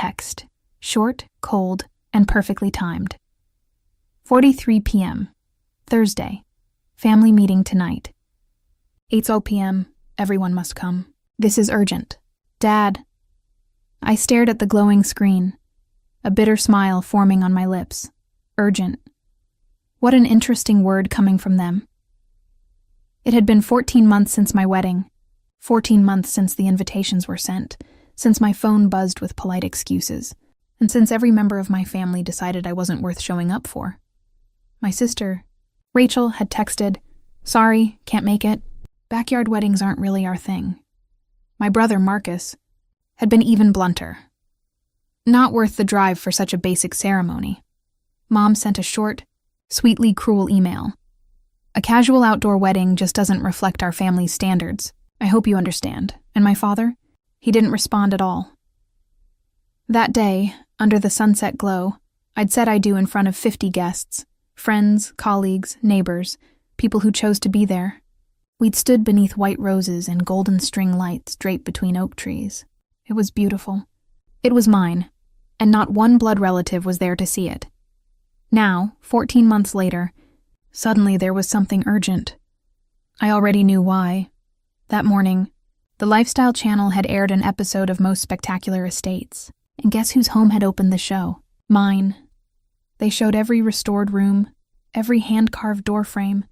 text, short, cold, and perfectly timed. 4:43 p.m. Thursday. Family meeting tonight. 8:00 p.m. Everyone must come. This is urgent. Dad. I stared at the glowing screen, a bitter smile forming on my lips. Urgent. What an interesting word coming from them. It had been 14 months since my wedding, 14 months since the invitations were sent, since my phone buzzed with polite excuses, and since every member of my family decided I wasn't worth showing up for. My sister, Rachel, had texted, "Sorry, can't make it. Backyard weddings aren't really our thing." My brother, Marcus, had been even blunter. Not worth the drive for such a basic ceremony. Mom sent a short, sweetly cruel email. "A casual outdoor wedding just doesn't reflect our family's standards. I hope you understand." And my father? He didn't respond at all. That day, under the sunset glow, I'd said I do in front of 50 guests, friends, colleagues, neighbors, people who chose to be there. We'd stood beneath white roses and golden string lights draped between oak trees. It was beautiful. It was mine, and not one blood relative was there to see it. Now, 14 months later, suddenly there was something urgent. I already knew why. That morning, the Lifestyle Channel had aired an episode of Most Spectacular Estates, and guess whose home had opened the show? Mine. They showed every restored room, every hand-carved doorframe,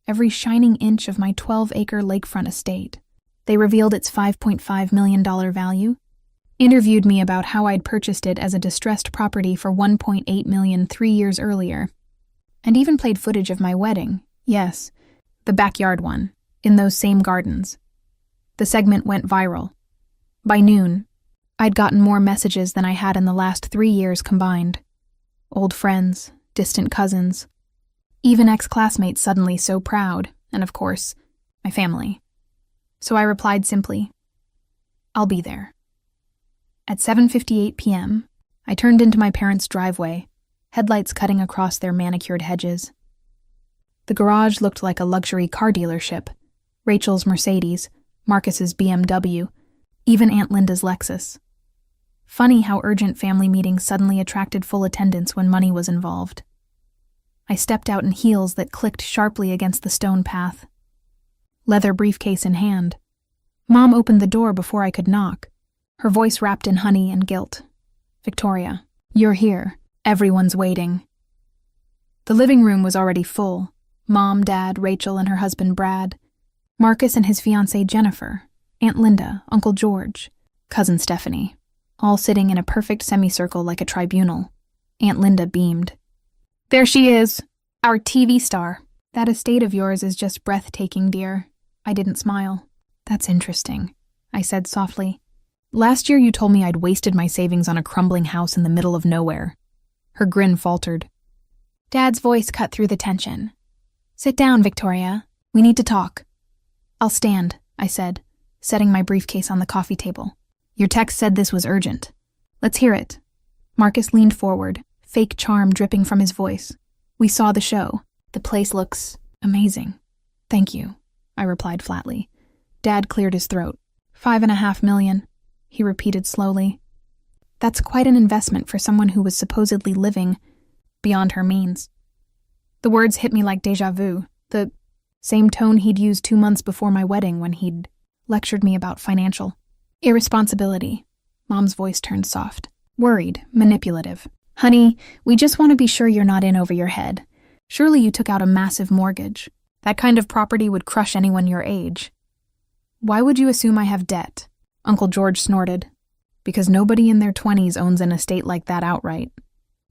every shining inch of my 12-acre lakefront estate. They revealed its $5.5 million value, interviewed me about how I'd purchased it as a distressed property for $1.8 million 3 years earlier, and even played footage of my wedding, yes, the backyard one, in those same gardens. The segment went viral. By noon, I'd gotten more messages than I had in the last 3 years combined. Old friends, distant cousins, even ex-classmates suddenly so proud, and of course, my family. So I replied simply, "I'll be there." At 7:58 p.m., I turned into my parents' driveway, headlights cutting across their manicured hedges. The garage looked like a luxury car dealership, Rachel's Mercedes, Marcus's BMW, even Aunt Linda's Lexus. Funny how urgent family meetings suddenly attracted full attendance when money was involved. I stepped out in heels that clicked sharply against the stone path. Leather briefcase in hand. Mom opened the door before I could knock, her voice wrapped in honey and guilt. "Victoria, you're here. Everyone's waiting." The living room was already full. Mom, Dad, Rachel, and her husband Brad, Marcus and his fiancée Jennifer, Aunt Linda, Uncle George, Cousin Stephanie, all sitting in a perfect semicircle like a tribunal. Aunt Linda beamed. "There she is, our TV star. That estate of yours is just breathtaking, dear." I didn't smile. "That's interesting," I said softly. "Last year you told me I'd wasted my savings on a crumbling house in the middle of nowhere." Her grin faltered. Dad's voice cut through the tension. "Sit down, Victoria. We need to talk." "I'll stand," I said, setting my briefcase on the coffee table. "Your text said this was urgent. Let's hear it." Marcus leaned forward, fake charm dripping from his voice. "We saw the show. The place looks amazing." "Thank you," I replied flatly. Dad cleared his throat. $5.5 million, he repeated slowly. That's quite an investment for someone who was supposedly living beyond her means. The words hit me like déjà vu, the same tone he'd used 2 months before my wedding when he'd lectured me about financial irresponsibility. Mom's voice turned soft, worried, manipulative. "Honey, we just want to be sure you're not in over your head. Surely you took out a massive mortgage. That kind of property would crush anyone your age." "Why would you assume I have debt?" Uncle George snorted. "Because nobody in their 20s owns an estate like that outright.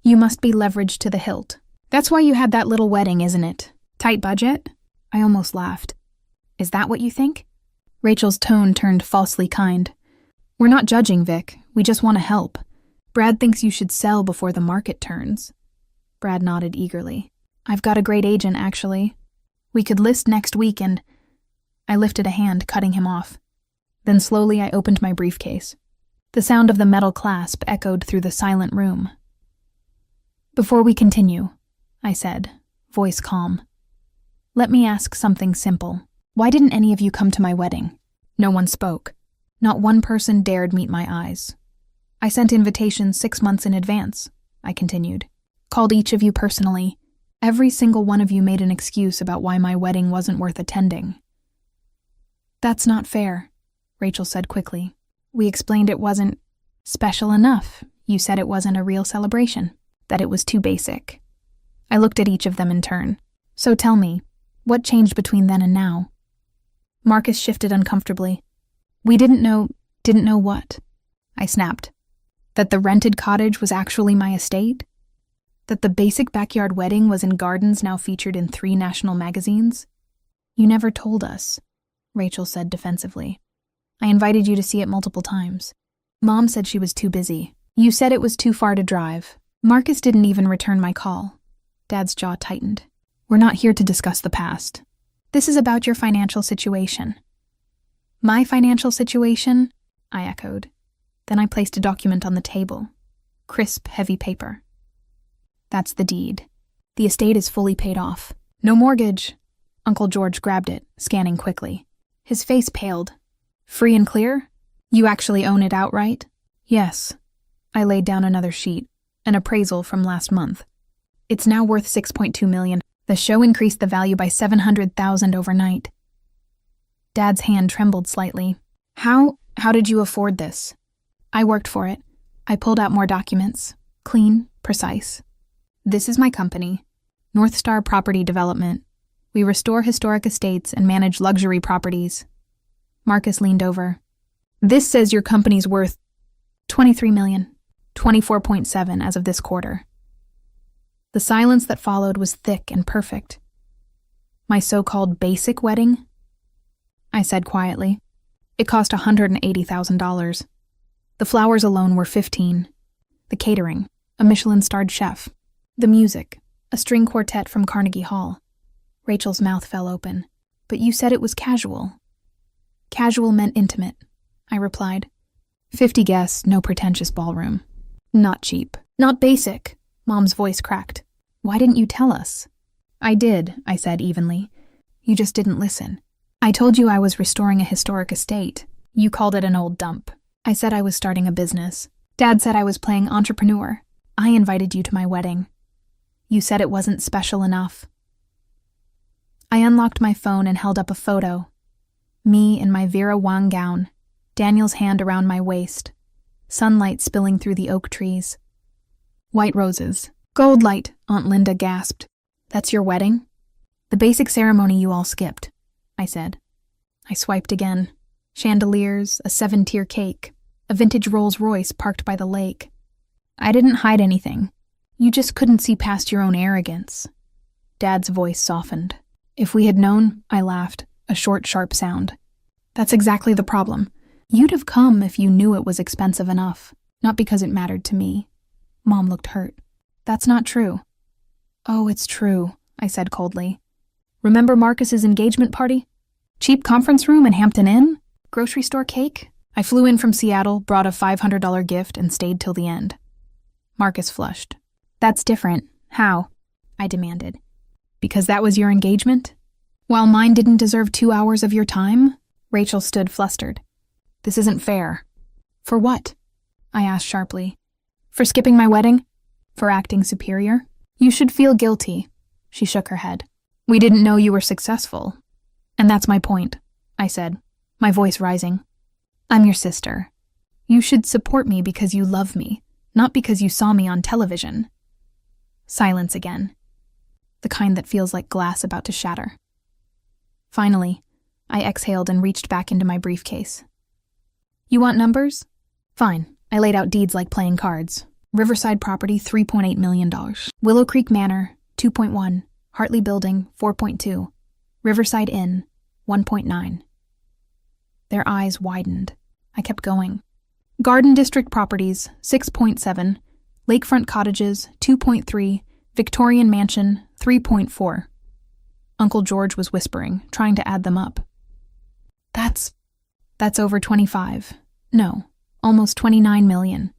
You must be leveraged to the hilt. That's why you had that little wedding, isn't it? Tight budget?" I almost laughed. "Is that what you think?" Rachel's tone turned falsely kind. "We're not judging, Vic. We just want to help. Brad thinks you should sell before the market turns." Brad nodded eagerly. "I've got a great agent, actually. We could list next week and—" I lifted a hand, cutting him off. Then slowly I opened my briefcase. The sound of the metal clasp echoed through the silent room. "Before we continue," I said, voice calm, "let me ask something simple. Why didn't any of you come to my wedding?" No one spoke. Not one person dared meet my eyes. I sent invitations 6 months in advance, I continued. Called each of you personally. Every single one of you made an excuse about why my wedding wasn't worth attending. That's not fair, Rachel said quickly. We explained it wasn't special enough. You said it wasn't a real celebration, that it was too basic. I looked at each of them in turn. So tell me, what changed between then and now? Marcus shifted uncomfortably. We didn't know what? I snapped. That the rented cottage was actually my estate? That the basic backyard wedding was in gardens now featured in 3 national magazines? You never told us, Rachel said defensively. I invited you to see it multiple times. Mom said she was too busy. You said it was too far to drive. Marcus didn't even return my call. Dad's jaw tightened. We're not here to discuss the past. This is about your financial situation. My financial situation? I echoed. Then I placed a document on the table. Crisp, heavy paper. That's the deed. The estate is fully paid off. No mortgage. Uncle George grabbed it, scanning quickly. His face paled. Free and clear? You actually own it outright? Yes. I laid down another sheet, an appraisal from last month. It's now worth $6.2 million. The show increased the value by $700,000 overnight. Dad's hand trembled slightly. How did you afford this? I worked for it. I pulled out more documents. Clean, precise. This is my company, North Star Property Development. We restore historic estates and manage luxury properties. Marcus leaned over. This says your company's worth $23 million, 24.7 as of this quarter. The silence that followed was thick and perfect. My so-called basic wedding? I said quietly. It cost $180,000. The flowers alone were $15,000. The catering, a Michelin-starred chef. The music, a string quartet from Carnegie Hall. Rachel's mouth fell open. But you said it was casual. Casual meant intimate, I replied. 50 guests, no pretentious ballroom. Not cheap. Not basic. Mom's voice cracked. Why didn't you tell us? I did, I said evenly. You just didn't listen. I told you I was restoring a historic estate. You called it an old dump. I said I was starting a business. Dad said I was playing entrepreneur. I invited you to my wedding. You said it wasn't special enough. I unlocked my phone and held up a photo. Me in my Vera Wang gown, Daniel's hand around my waist, sunlight spilling through the oak trees. White roses. Gold light, Aunt Linda gasped. That's your wedding? The basic ceremony you all skipped, I said. I swiped again. Chandeliers, a 7-tier cake, a vintage Rolls Royce parked by the lake. I didn't hide anything. You just couldn't see past your own arrogance. Dad's voice softened. If we had known, I laughed, a short, sharp sound. That's exactly the problem. You'd have come if you knew it was expensive enough, not because it mattered to me. Mom looked hurt. That's not true. Oh, it's true, I said coldly. Remember Marcus's engagement party? Cheap conference room in Hampton Inn? Grocery store cake? I flew in from Seattle, brought a $500 gift, and stayed till the end. Marcus flushed. That's different. How? I demanded. Because that was your engagement? While mine didn't deserve 2 hours of your time? Rachel stood flustered. This isn't fair. For what? I asked sharply. For skipping my wedding? For acting superior? You should feel guilty. She shook her head. We didn't know you were successful. And that's my point, I said, my voice rising. I'm your sister. You should support me because you love me, not because you saw me on television. Silence again. The kind that feels like glass about to shatter. Finally, I exhaled and reached back into my briefcase. You want numbers? Fine. I laid out deeds like playing cards. Riverside property, $3.8 million. Willow Creek Manor, 2.1. Hartley Building, 4.2. Riverside Inn, 1.9. Their eyes widened. I kept going. Garden District properties, 6.7. Lakefront cottages, 2.3. Victorian Mansion, 3.4. Uncle George was whispering, trying to add them up. That's over 25. No, almost 29 million.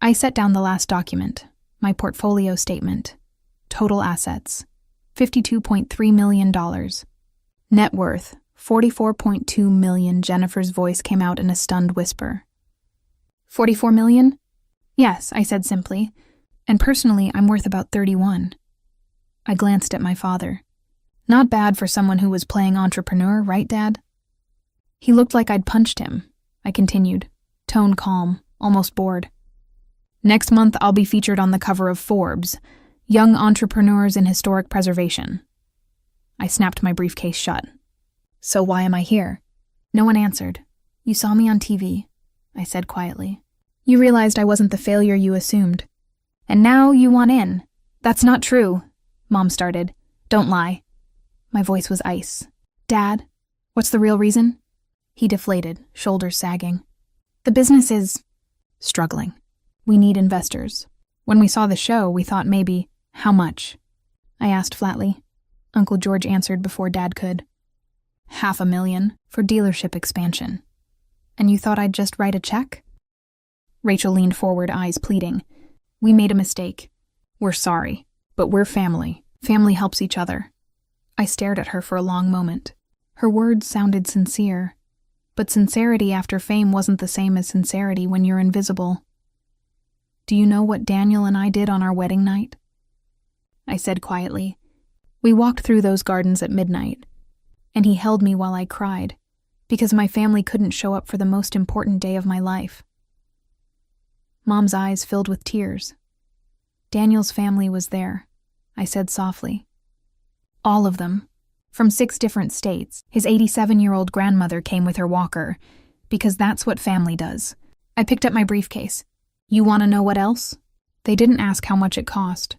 I set down the last document, my portfolio statement. Total assets, $52.3 million. Net worth, $44.2 million. Jennifer's voice came out in a stunned whisper. 44 million? Yes, I said simply. And personally, I'm worth about 31. I glanced at my father. Not bad for someone who was playing entrepreneur, right, Dad? He looked like I'd punched him. I continued, tone calm, almost bored. Next month, I'll be featured on the cover of Forbes, Young Entrepreneurs in Historic Preservation. I snapped my briefcase shut. So why am I here? No one answered. You saw me on TV, I said quietly. You realized I wasn't the failure you assumed. And now you want in. That's not true, Mom started. Don't lie. My voice was ice. Dad, what's the real reason? He deflated, shoulders sagging. The business is struggling. We need investors. When we saw the show, we thought maybe, how much? I asked flatly. Uncle George answered before Dad could. $500,000 for dealership expansion. And you thought I'd just write a check? Rachel leaned forward, eyes pleading. We made a mistake. We're sorry, but we're family. Family helps each other. I stared at her for a long moment. Her words sounded sincere, but sincerity after fame wasn't the same as sincerity when you're invisible. Do you know what Daniel and I did on our wedding night? I said quietly. We walked through those gardens at midnight, and he held me while I cried, because my family couldn't show up for the most important day of my life. Mom's eyes filled with tears. Daniel's family was there, I said softly. All of them, from 6 different states. His 87-year-old grandmother came with her walker, because that's what family does. I picked up my briefcase. You want to know what else? They didn't ask how much it cost.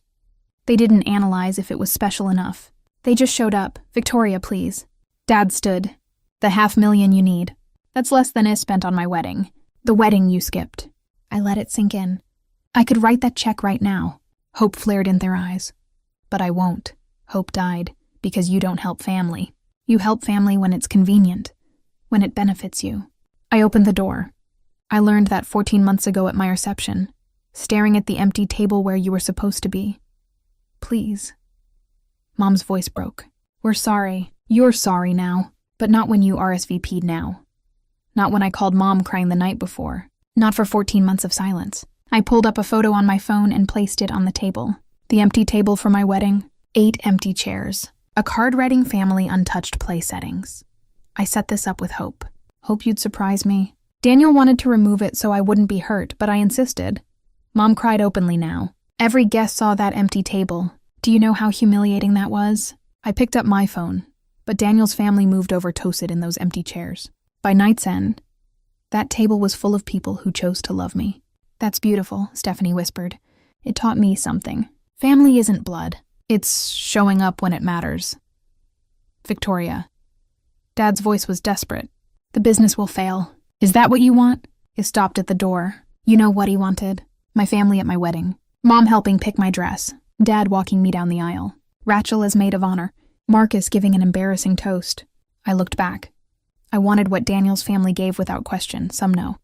They didn't analyze if it was special enough. They just showed up. Victoria, please. Dad stood. The $500,000 you need. That's less than is spent on my wedding. The wedding you skipped. I let it sink in. I could write that check right now. Hope flared in their eyes. But I won't. Hope died, because you don't help family. You help family when it's convenient, when it benefits you. I opened the door. I learned that 14 months ago at my reception, staring at the empty table where you were supposed to be. Please. Mom's voice broke. We're sorry. You're sorry now, but not when you RSVP'd now. Not when I called Mom crying the night before. Not for 14 months of silence. I pulled up a photo on my phone and placed it on the table. The empty table for my wedding. 8 empty chairs. A card-writing family untouched play settings. I set this up with Hope. Hope you'd surprise me. Daniel wanted to remove it so I wouldn't be hurt, but I insisted. Mom cried openly now. Every guest saw that empty table. Do you know how humiliating that was? I picked up my phone, but Daniel's family moved over to sit in those empty chairs. By night's end, that table was full of people who chose to love me. That's beautiful, Stephanie whispered. It taught me something. Family isn't blood. It's showing up when it matters. Victoria. Dad's voice was desperate. The business will fail. Is that what you want? He stopped at the door. You know what he wanted. My family at my wedding. Mom helping pick my dress. Dad walking me down the aisle. Rachel as maid of honor. Marcus giving an embarrassing toast. I looked back. I wanted what Daniel's family gave without question, some no.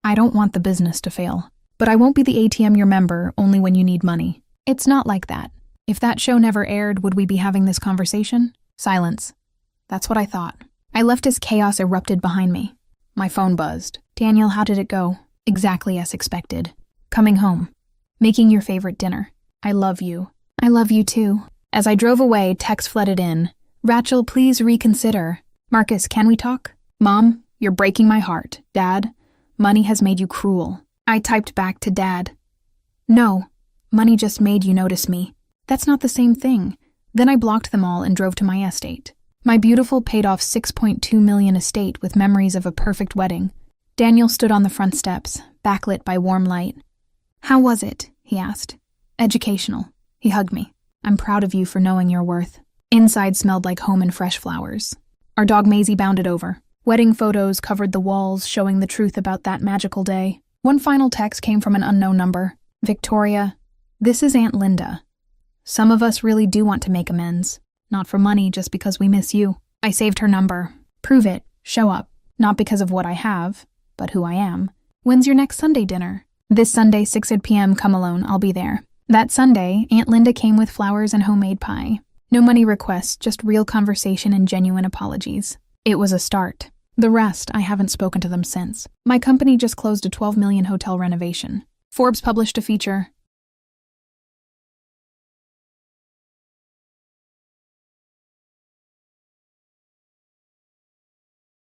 I don't want the business to fail. But I won't be the ATM your member only when you need money. It's not like that. If that show never aired, would we be having this conversation? Silence. That's what I thought. I left as chaos erupted behind me. My phone buzzed. Daniel, how did it go? Exactly as expected. Coming home. Making your favorite dinner. I love you. I love you too. As I drove away, text flooded in. Rachel, please reconsider. Marcus, can we talk? Mom, you're breaking my heart. Dad, money has made you cruel. I typed back to Dad. No, money just made you notice me. That's not the same thing. Then I blocked them all and drove to my estate. My beautiful paid-off $6.2 million estate with memories of a perfect wedding. Daniel stood on the front steps, backlit by warm light. How was it? He asked. Educational. He hugged me. I'm proud of you for knowing your worth. Inside smelled like home and fresh flowers. Our dog Maisie bounded over. Wedding photos covered the walls, showing the truth about that magical day. One final text came from an unknown number. Victoria, this is Aunt Linda. Some of us really do want to make amends. Not for money, just because we miss you. I saved her number. Prove it. Show up. Not because of what I have, but who I am. When's your next Sunday dinner? This Sunday, 6 p.m., come alone. I'll be there. That Sunday, Aunt Linda came with flowers and homemade pie. No money requests, just real conversation and genuine apologies. It was a start. The rest, I haven't spoken to them since. My company just closed a $12 million hotel renovation. Forbes published a feature,